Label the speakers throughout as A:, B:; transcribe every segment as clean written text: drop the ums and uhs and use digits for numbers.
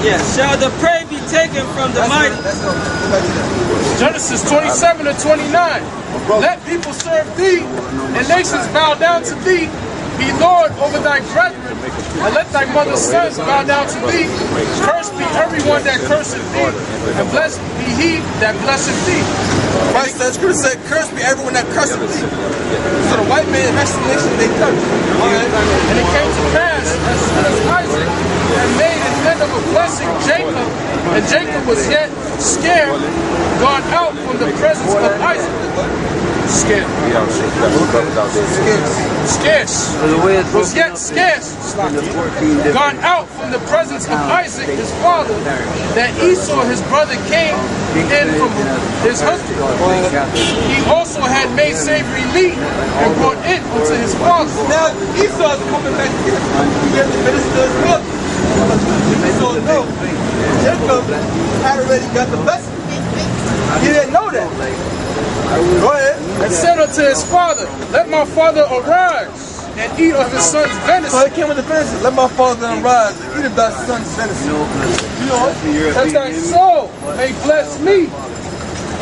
A: Yes. Shall the prey be taken from the mighty?
B: Genesis 27 to 29. Let people serve thee, and nations bow down to thee. Be Lord over thy brethren, and let thy mother's sons bow down to thee. Cursed be everyone that curseth thee, and blessed be he that blesseth thee.
C: Christ said, Scripture said, cursed be everyone that curseth thee. So the white man, the rest of the nation, they curse.
B: And it came to pass, as soon as Isaac had made an end of a blessing Jacob, and Jacob was yet scared, gone out from the presence of Isaac. Scarce. Was yet scarce. Gone out from the presence of Isaac, his father, that Esau, his brother, came in from his husband. He also had made savory meat and brought it unto his father.
C: Now Esau is coming back here. He has to minister his brother. Esau knows Jacob had already got the blessing. He didn't know that. Go ahead.
B: And said unto his father, let my father arise and eat of his son's venison.
C: So he came with the venison. Let my father arise and eat of thy son's venison. You know,
B: that thy soul may bless me.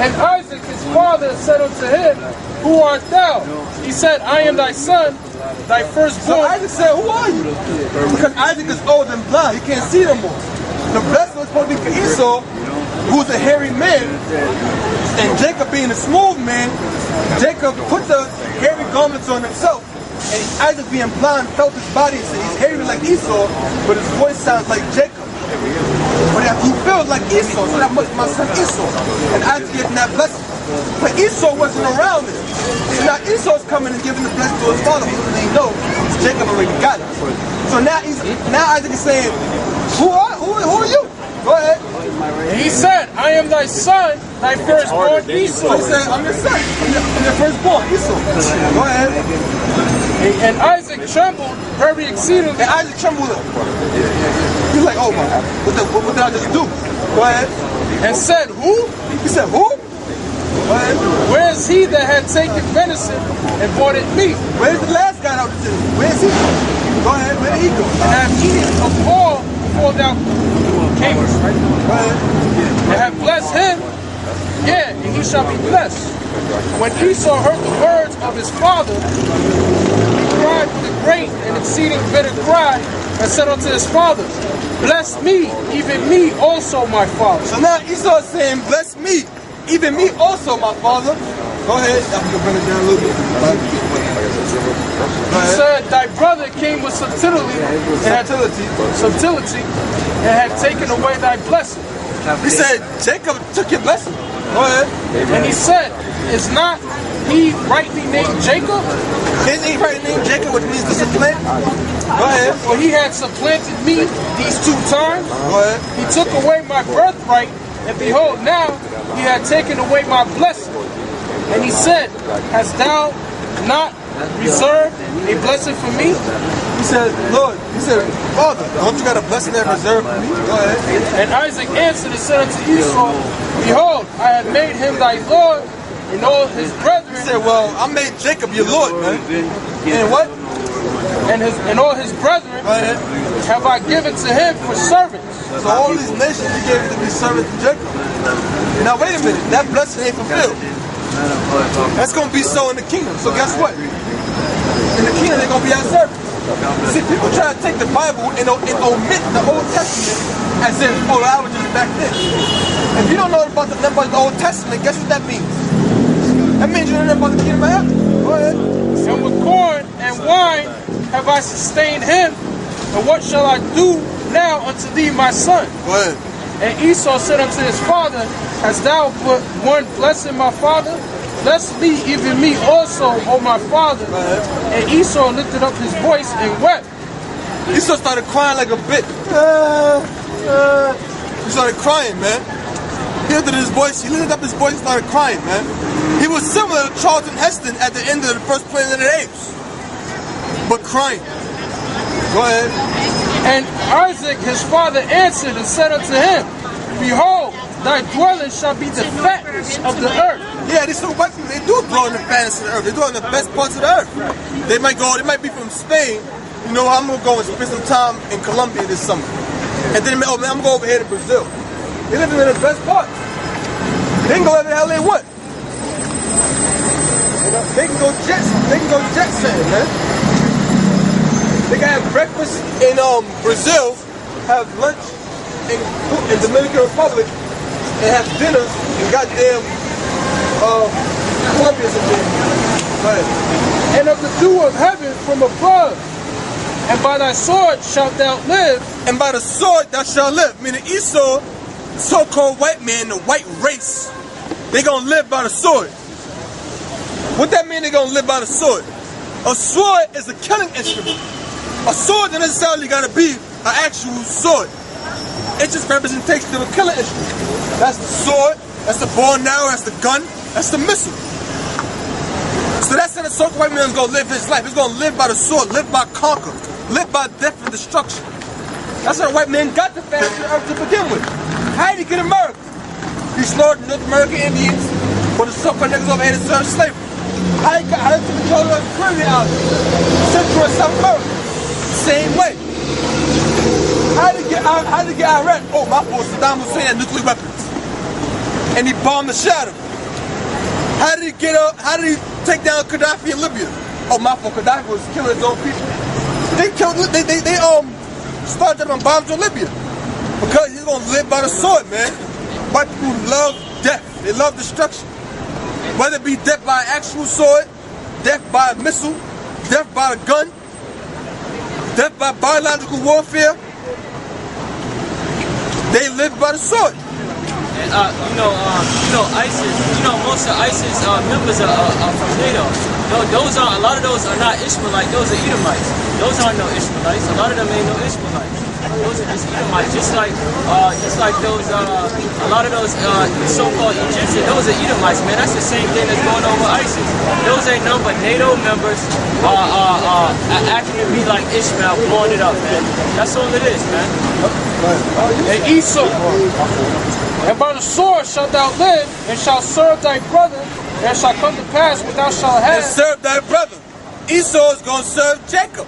B: And Isaac his father said unto him, who art thou? He said, I am thy son, thy firstborn.
C: So Isaac said, who are you? Because Isaac is old and blind. He can't see no more. The blessing was supposed to be for Esau, who's a hairy man, and Jacob being a smooth man. Jacob put the hairy garments on himself, and Isaac being blind felt his body and said he's hairy like Esau, but his voice sounds like Jacob. But he feels like Esau, so that must be my son Esau. And Isaac gave him that blessing. But Esau wasn't around it. So now Esau's coming and giving the blessing to his father, because they know Jacob already got it. So now Isaac is saying, who are you? Go ahead.
B: And he said, I am thy son, thy firstborn Esau.
C: He said, I'm your son. I'm your firstborn Esau. Go ahead.
B: And Isaac trembled very exceedingly.
C: And Isaac trembled. He's like, oh my God, what did I just do? Go ahead.
B: And said, who?
C: He said, who? Go ahead.
B: Where is he that had taken venison and brought it meat?
C: Where's the last guy out there? Where is he? Go ahead, where did he go?
B: And have eaten of all before thou camest.
C: Go ahead.
B: And have blessed him, yeah, and he shall be blessed. When Esau heard the words of his father, he cried with a great and exceeding bitter cry, and said unto his father, bless me, even me also, my father.
C: So now Esau is saying, bless me, even me also, my father. Go ahead. I'm going to bring it down a little bit.
B: He said, thy brother came with subtlety, and had taken away thy blessing.
C: He said, Jacob took your blessing. Go ahead.
B: And he said, is not he rightly named Jacob?
C: Isn't he rightly named Jacob, which means to supplant? Go ahead.
B: For he had supplanted me these 2 times.
C: Go ahead.
B: He took away my birthright, and behold, now he had taken away my blessing. And he said, hast thou not reserved a blessing for me?
C: He said, Lord, he said, Father, don't you got a blessing there reserved for me? Go ahead.
B: And Isaac answered and said unto Esau, behold, I have made him thy Lord, and all his brethren.
C: He said, well, I made Jacob your Lord, man. And what?
B: And all his brethren have I given to him for servants.
C: So all these nations he gave to be servants to Jacob. Now wait a minute, that blessing ain't fulfilled. That's going to be so in the kingdom. So guess what? In the kingdom they're going to be our servants. See, people try to take the Bible and omit the Old Testament as if, oh, I was just back then. If you don't know about the Old Testament, guess what that means? That means you don't know about the kingdom of heaven. Go ahead.
B: And with corn and wine have I sustained him, and what shall I do now unto thee, my son?
C: Go ahead.
B: And Esau said unto his father, hast thou put one blessing, my father? Bless me, even me also, O my father. And Esau lifted up his voice and wept.
C: Esau started crying like a bitch. He started crying, man. He lifted up his voice and started crying, man. He was similar to Charlton Heston at the end of the first Planet of the Apes, but crying. Go ahead.
B: And Isaac his father answered and said unto him, behold, thy dwelling shall be the fatness of the earth.
C: Yeah, these two white people, they do dwell in the fatness of the earth. They dwell in the best parts of the earth. They might be from Spain. You know, I'm going to go and spend some time in Colombia this summer. And then, oh man, I'm going to go over here to Brazil. They live in the best part. They can go wherever the hell they want. You know, they can go jet setting, man. They can have breakfast in Brazil, have lunch in Dominican Republic, and have dinner in goddamn Colombia something.
B: And of the dew of heaven from above, and by thy sword shalt thou live.
C: And by the sword thou shalt live. Meaning Esau, so-called white man, the white race, they gonna live by the sword. What that mean they gonna live by the sword? A sword is a killing instrument. A sword doesn't necessarily gotta be an actual sword. It's just representation of a killing instrument. That's the sword, that's the bow and arrow, that's the gun, that's the missile. So that's how the so-called white man is gonna live his life. He's gonna live by the sword, live by conquer, live by death and destruction. That's how the white man got the fast to the earth to begin with. How did he get America? He slaughtered North American Indians for the so-called niggas over here to serve slavery. How did he control the Caribbean Islands? Central and South America. Same way. How did he get Iraq? Oh, my fault, Saddam Hussein had nuclear weapons. And he bombed the shadow. How did he take down Gaddafi in Libya? Oh, my fault, Gaddafi was killing his own people. They started dropping bombs on Libya. Because he's gonna live by the sword, man. White people love death. They love destruction. Whether it be death by an actual sword, death by a missile, death by a gun, death by biological warfare, they live by the sword.
A: And ISIS. Most of ISIS members are from NATO. A lot of those are not Ishmaelites. Those are Edomites. Those aren't no Ishmaelites. A lot of them ain't no Ishmaelites. Those are just Edomites. Just like those, a lot of those so-called Egyptians. Those are Edomites, man. That's the same thing that's going on with ISIS. Those ain't none but NATO members acting to be like Ishmael, blowing it up, man. That's all it is, man.
B: And Esau. And by the sword shalt thou live, and shalt serve thy brother, and it shall come to pass what thou shalt have.
C: And serve thy brother. Esau is going to serve Jacob.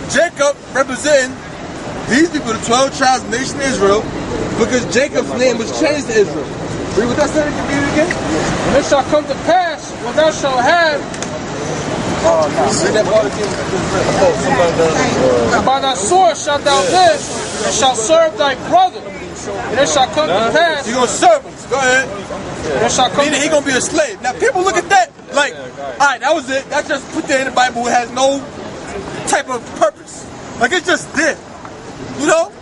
C: Jacob representing these people, the 12 tribes of the nation of Israel, because Jacob's name was changed to Israel. Read what that said again?
B: And it shall come to pass what thou shalt have.
C: Read that part again.
B: And by thy sword shalt thou live, and shalt serve thy brother. And it shall come to pass.
C: You're going to serve him. Go ahead.
B: And it shall come
C: Meaning he's going to be a slave. Now people look at that like, alright, that was it. That's just put there in the Bible. It has no type of purpose. Like it's just there. You know?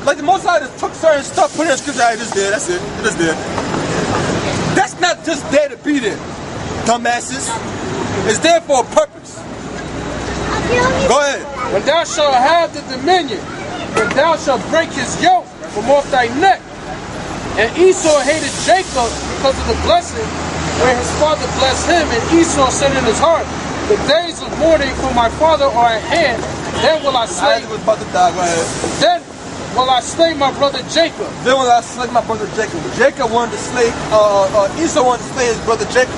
C: Like the Most High just took certain stuff, put it in scripture, alright, it's there, that's it. It is there. That's not just there to be there, dumbasses. It's there for a purpose. Go ahead.
B: When thou shalt have the dominion, when thou shalt break his yoke from off thy neck. And Esau hated Jacob because of the blessing where his father blessed him, and Esau said in his heart, the days of mourning for my father are at hand, then will I slay.
C: Isaac was about to die, go ahead.
B: Then will I slay my brother Jacob.
C: Then will I slay my brother Jacob. Jacob wanted to slay, Esau wanted to slay his brother Jacob.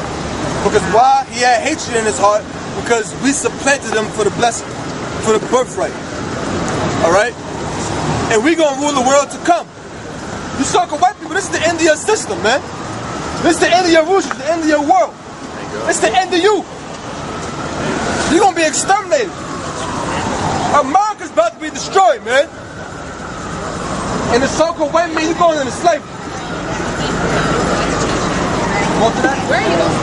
C: Because why? He had hatred in his heart, because we supplanted him for the blessing, for the birthright. Alright? And we gonna rule the world to come. You sucker white people, this is the end of your system, man. This is the end of your roots, the end of your world. It's the end of you. You're gonna be exterminated. America's about to be destroyed, man. And the so-called white man, you're going into slavery. Go to that? Where are you going?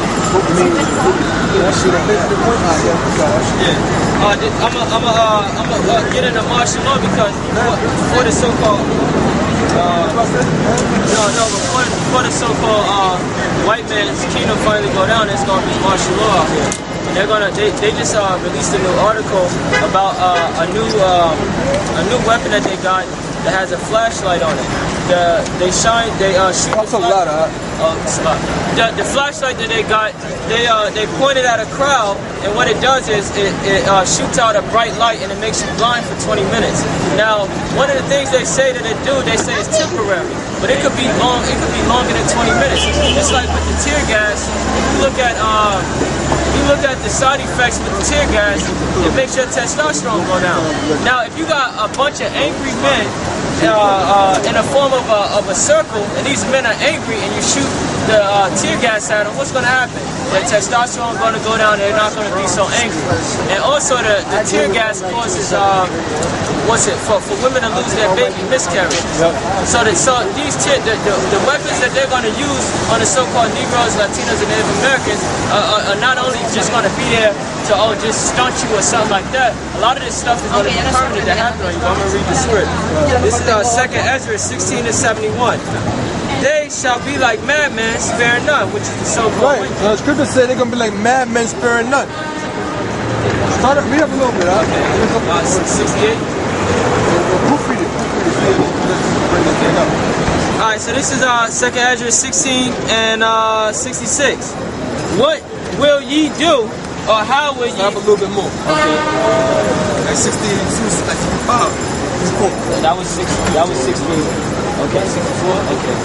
C: I'm gonna get into martial law because for the so-called before the so-called white man's kingdom finally go down, it's gonna be martial law out here. And they just released a new article about a new weapon that they got that has a flashlight on it. They shoot. That's a lot, the flashlight that they got, they pointed at a crowd, and what it does is it shoots out a bright light and it makes you blind for 20 minutes. Now, one of the things they say that it do, they say it's temporary, but it could be long. It could be longer than 20 minutes. Just like with the tear gas, if you look at the side effects with the tear gas, it makes your testosterone go down. Now, if you got a bunch of angry men
A: in a form of a circle, and these men are angry, and you shoot the tear gas at them, what's going to happen? Their testosterone is going to go down, they're not going to be so angry. And also the tear gas causes, for women to lose their baby miscarriages. So the weapons that they're going to use on the so-called Negroes, Latinos, and Native Americans are not only just going to be there to just stunt you or something like that. A lot of this stuff is going to be permanent to happen on you. I'm going to read the script. This is 2nd Ezra 16 to 71. They shall be like madmen, sparing none, which is the so-called
C: right. The scripture said they're going to be like madmen, sparing none. Start up, read up a little bit, huh?
A: 68.
C: Proofread it.
A: Alright, so this is 2nd Ezra 16 and 66. What will ye do, or how will ye...
C: Start up a little bit more.
A: Okay.
C: That's 16, 65.
A: That was 16. Okay, 64? Okay.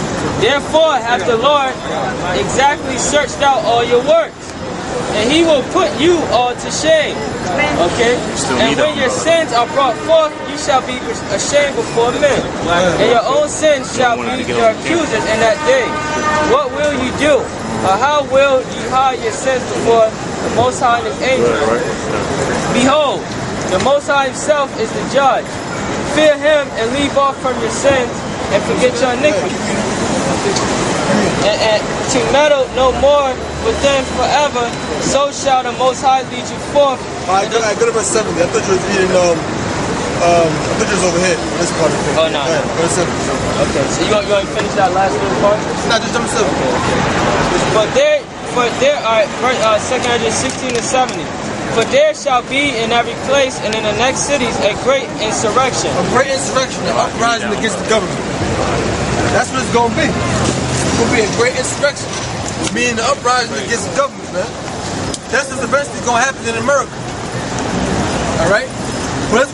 A: Therefore hath the Lord exactly searched out all your works, and he will put you all to shame. Okay? And when your sins are brought forth, you shall be ashamed before men. And your own sins shall be your accusers in that day. What will you do? Or how will you hide your sins before the Most High and his angels? Behold, the Most High himself is the judge. Fear him and leave off from your sins and forget your iniquity. And to meddle no more with them forever, so shall the Most High lead you forth.
C: Alright, go to verse 70. I thought you was reading, I thought you was over here. This part of the thing.
A: Oh, no.
C: Right, verse 70.
A: Okay, so you want to finish that last little part?
C: No, just jump to 7.
A: Okay. But there are 2nd Ezra 16 to 70. For there shall be in every place and in the next cities a great insurrection.
C: A great insurrection, an uprising against the government. That's what it's going to be. It's going to be a great insurrection. Meaning the uprising against the government, man. That's what's eventually going to happen in America. Alright? Well, let's